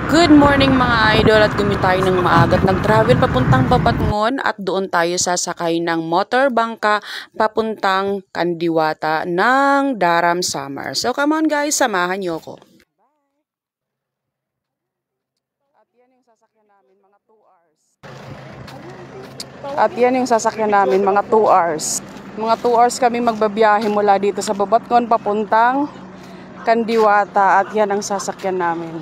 Good morning mga idol at gumi tayo ng maaga at nag-travel papuntang Babatngon at doon tayo sasakay ng motor bangka papuntang Kandiwata ng Daram Samar. So come on guys, samahan niyo ako. At yan yung sasakyan namin mga 2 hours. Mga 2 hours kami magbabiyahe mula dito sa Babatngon papuntang Kandiwata at yan ang sasakyan namin.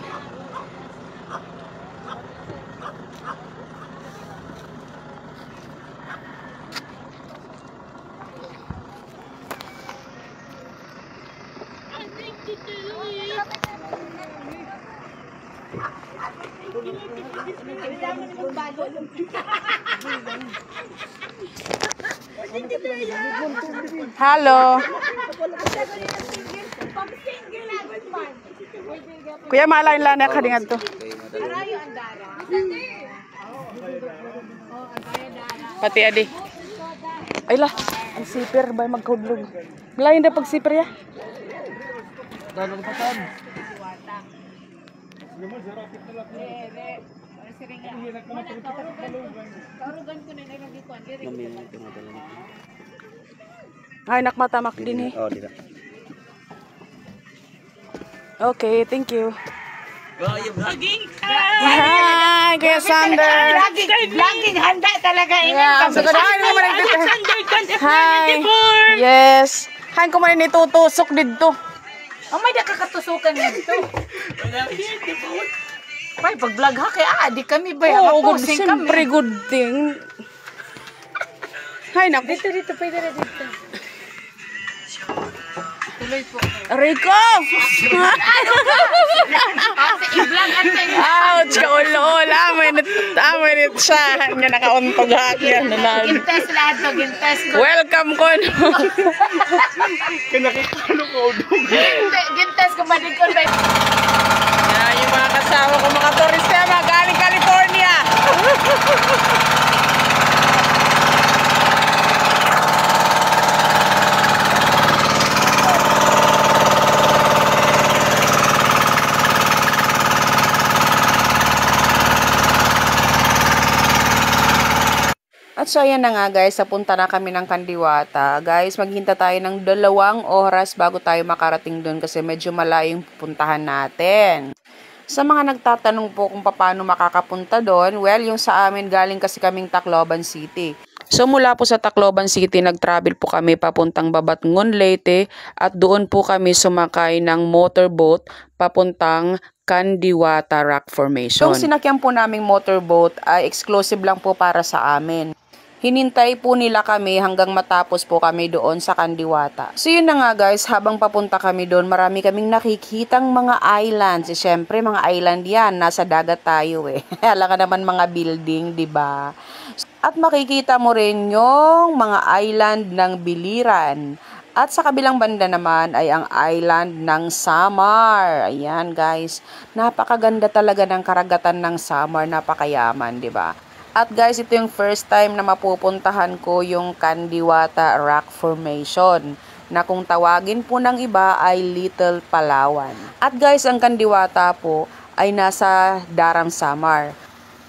Halo. Kuya malain lang na kadingan to. Pati adi. Ay lah, ang sipir bay magkudlog. Malain na pag sipir ya. Dalang patan. Ay, nakmatamak din eh. Oh, tidak. Okay, thank you. Hi, Kuya Sander. Laging handa talaga Yeah, so kudahan mo man dito. Hi. Yes. Han ko man itutusok dito. Oh, may nakakatusukan nito. Bay, pag-vlog ha, kaya di kami ba? Oo, good. Maposing Siyempre kami. good thing. Hi, naku. Dito, pwede na dito. Tuloy po. Rico! I-vlog natin. Ouch! Kaul-ul. Amoy siya. Nga nakauntog hakyan. Gintes lahat to, gintes ko. Welcome ko. Kinakikalo ko udog. Gintes ko malikon ba? Yan yung mga kasama ko, mga turista, mga galing California. At so ayan na nga guys, napunta na kami ng Kandiwata. Guys, maghinta tayo ng 2 oras bago tayo makarating doon kasi medyo malayo yung pupuntahan natin. Sa mga nagtatanong po kung paano makakapunta doon, well, yung sa amin galing kasi kaming Tacloban City. So mula po sa Tacloban City, nag-travel po kami papuntang Babatngon, Leyte at doon po kami sumakay ng motorboat papuntang Kandiwata Rock Formation. Yung sinakyan po naming motorboat ay exclusive lang po para sa amin. Hinintay po nila kami hanggang matapos po kami doon sa Kandiwata. So yun na nga guys, habang papunta kami doon, marami kaming nakikitang mga islands. Siyempre mga island yan, nasa dagat tayo eh. Alam ka naman mga building, di ba? At makikita mo rin yung mga island ng Biliran. At sa kabilang banda naman ay ang island ng Samar. Ayan guys, napakaganda talaga ng karagatan ng Samar, napakayaman, di ba? At guys, ito yung first time na mapupuntahan ko yung Kandiwata Rock Formation na kung tawagin po ng iba ay Little Palawan. At guys, ang Kandiwata po ay nasa Daram Samar.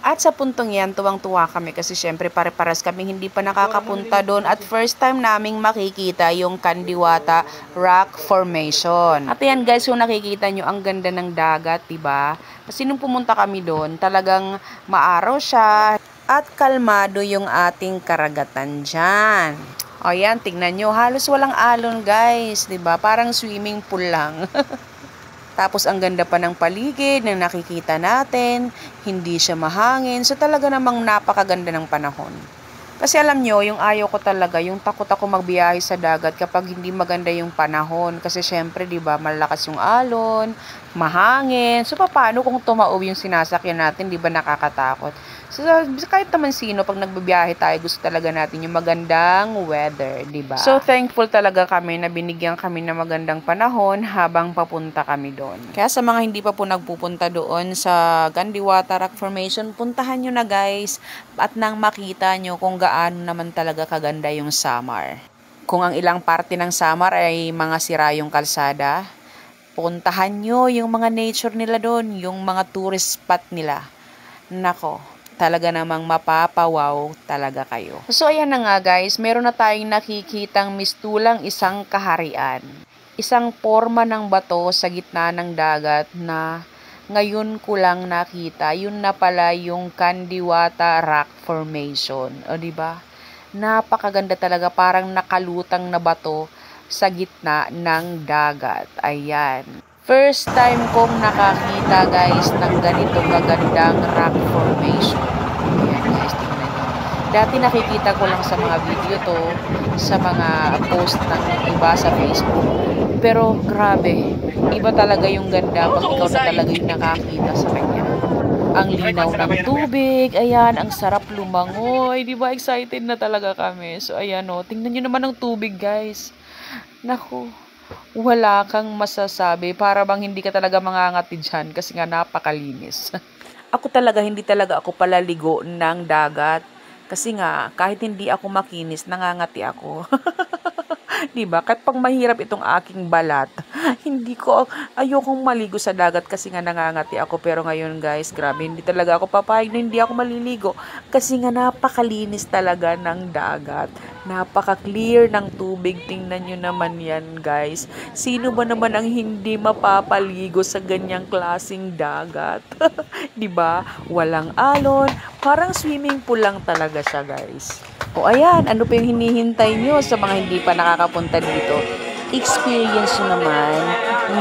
At sa puntong yan, tuwang-tuwa kami kasi syempre pare-paras kami hindi pa nakakapunta doon at first time naming makikita yung Kandiwata Rock Formation. At yan guys, kung nakikita nyo, ang ganda ng dagat, diba? Kasi nung pumunta kami doon, talagang maaraw siya at kalmado yung ating karagatan dyan. O yan, tignan nyo, halos walang alon guys, diba? Parang swimming pool lang. Tapos ang ganda pa ng paligid na nakikita natin, hindi siya mahangin. So talaga namang napakaganda ng panahon. Kasi alam nyo, yung ayaw ko talaga, yung takot ako magbiyahe sa dagat kapag hindi maganda yung panahon. Kasi syempre, di ba, malakas yung alon, mahangin. So paano kung tumaob yung sinasakyan natin, di ba nakakatakot? So kahit naman sino, pag nagbibiyahe tayo, gusto talaga natin yung magandang weather, di ba? So thankful talaga kami na binigyan kami ng magandang panahon habang papunta kami doon. Kaya sa mga hindi pa po nagpupunta doon sa Kandiwata Rock Formation, puntahan nyo na guys at nang makita nyo kung gaano naman talaga kaganda yung Samar. Kung ang ilang parte ng Samar ay mga sira yung kalsada, Puntahan nyo yung mga nature nila doon, yung mga tourist spot nila. Nako, talaga namang mapapawaw talaga kayo. So ayan na nga guys, meron na tayong nakikitang mistulang isang kaharian. Isang forma ng bato sa gitna ng dagat na ngayon ko lang nakita. Yun na pala yung Kandiwata Rock Formation. O diba? Napakaganda talaga, parang nakalutang na bato sa gitna ng dagat. Ayan. First time kong nakakita guys ng ganito kagandang rock formation. Ayan guys, tingnan nyo. Dati nakikita ko lang sa mga video to, sa mga post ng iba sa Facebook. Pero grabe, iba talaga yung ganda pag ikaw na talaga yung nakakita sa kanya. Ang linaw ng tubig, ayan, ang sarap lumangoy, di ba? Excited na talaga kami. So ayan o, tingnan nyo naman ang tubig guys. Naku, wala kang masasabi. Para bang hindi ka talaga mangangati dyan kasi nga napakalinis. Ako talaga, hindi talaga ako palaligo ng dagat. Kasi nga, kahit hindi ako makinis, nangangati ako. Diba? Kahit pag mahirap itong aking balat, ayokong maligo sa dagat kasi nga nangangati ako. Pero ngayon guys, grabe, hindi talaga ako papayag na hindi ako maliligo. Kasi nga napakalinis talaga ng dagat. Napaka-clear ng tubig. Tingnan nyo naman yan guys. Sino ba naman ang hindi mapapaligo sa ganyang klaseng dagat? Diba? Walang alon. Parang swimming pool lang talaga siya guys. O ayan, ano pa yung hinihintay nyo sa mga hindi pa nakakapunta dito? Experience nyo naman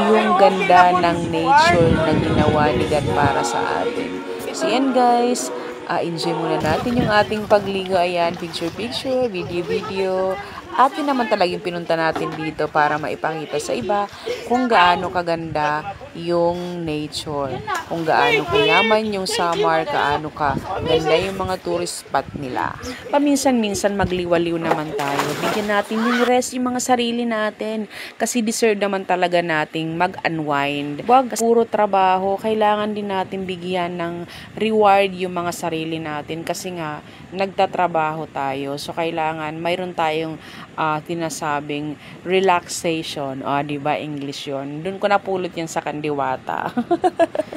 yung ganda ng nature na ginawa ni God para sa atin. So yan guys, enjoy muna natin yung ating pagligo. Ayan, picture-picture, video-video. Atin naman talaga yung pinunta natin dito para maipakita sa iba kung gaano kaganda yung nature. Kung gaano kayaman yung Samar, gaano ganda yung mga tourist spot nila. Paminsan-minsan magliwaliw naman tayo. Bigyan natin yung rest yung mga sarili natin. Kasi deserve naman talaga nating mag-unwind. Wag puro trabaho. Kailangan din natin bigyan ng reward yung mga sarili natin. Kasi nga, nagtatrabaho tayo. So, kailangan mayroon tayong tinasabing relaxation. O, diba? English yun. Doon ko napulot yan sa Kandiwata.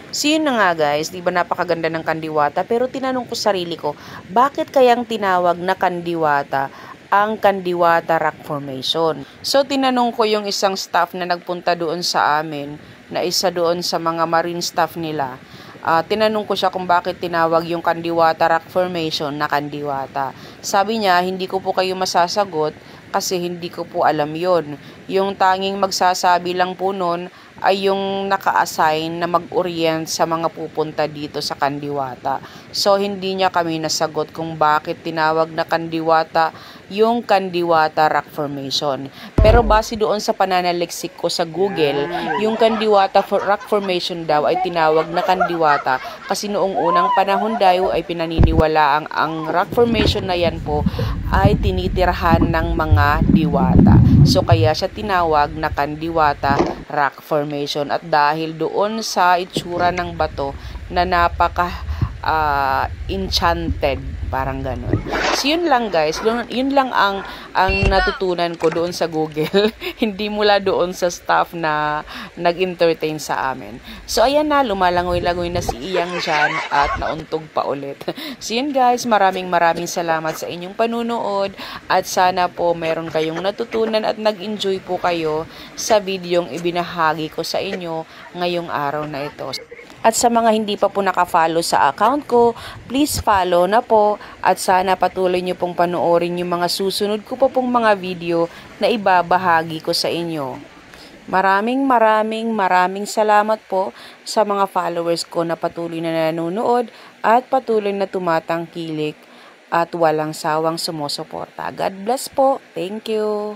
So, yun na nga guys. Diba napakaganda ng Kandiwata? Pero tinanong ko sarili ko, bakit kayang tinawag na Kandiwata ang Kandiwata Rock Formation? So, tinanong ko yung isang staff na nagpunta doon sa amin, na isa doon sa mga marine staff nila. Tinanong ko siya kung bakit tinawag yung Kandiwata Rock Formation na Kandiwata. Sabi niya, hindi ko po kayo masasagot kasi hindi ko po alam yon. Yung tanging magsasabi lang po nun ay yung naka-assign na mag-orient sa mga pupunta dito sa Kandiwata. So, hindi niya kami nasagot kung bakit tinawag na Kandiwata yung Kandiwata Rock Formation. Pero base doon sa pananaliksik ko sa Google, yung Kandiwata Rock Formation daw ay tinawag na Kandiwata kasi noong unang panahon daw ay pinaniniwala ang rock formation na yan po ay tinitirahan ng mga diwata. So, kaya siya tinawag na Kandiwata Rock Formation. At dahil doon sa itsura ng bato na napaka enchanted, parang ganun. So, yun lang guys. Yun lang ang natutunan ko doon sa Google. Hindi mula doon sa staff na nag-entertain sa amin. So, ayan na. Lumalangoy-langoy na si Iyang dyan at nauntog pa ulit. So, yun guys. Maraming salamat sa inyong panunood at sana po meron kayong natutunan at nag-enjoy po kayo sa videong ibinahagi ko sa inyo ngayong araw na ito. At sa mga hindi pa po naka-follow sa account ko, please follow na po at sana patuloy nyo pong panoorin yung mga susunod ko po pong mga video na ibabahagi ko sa inyo. Maraming salamat po sa mga followers ko na patuloy na nanonood at patuloy na tumatangkilik at walang sawang sumusuporta. God bless po. Thank you.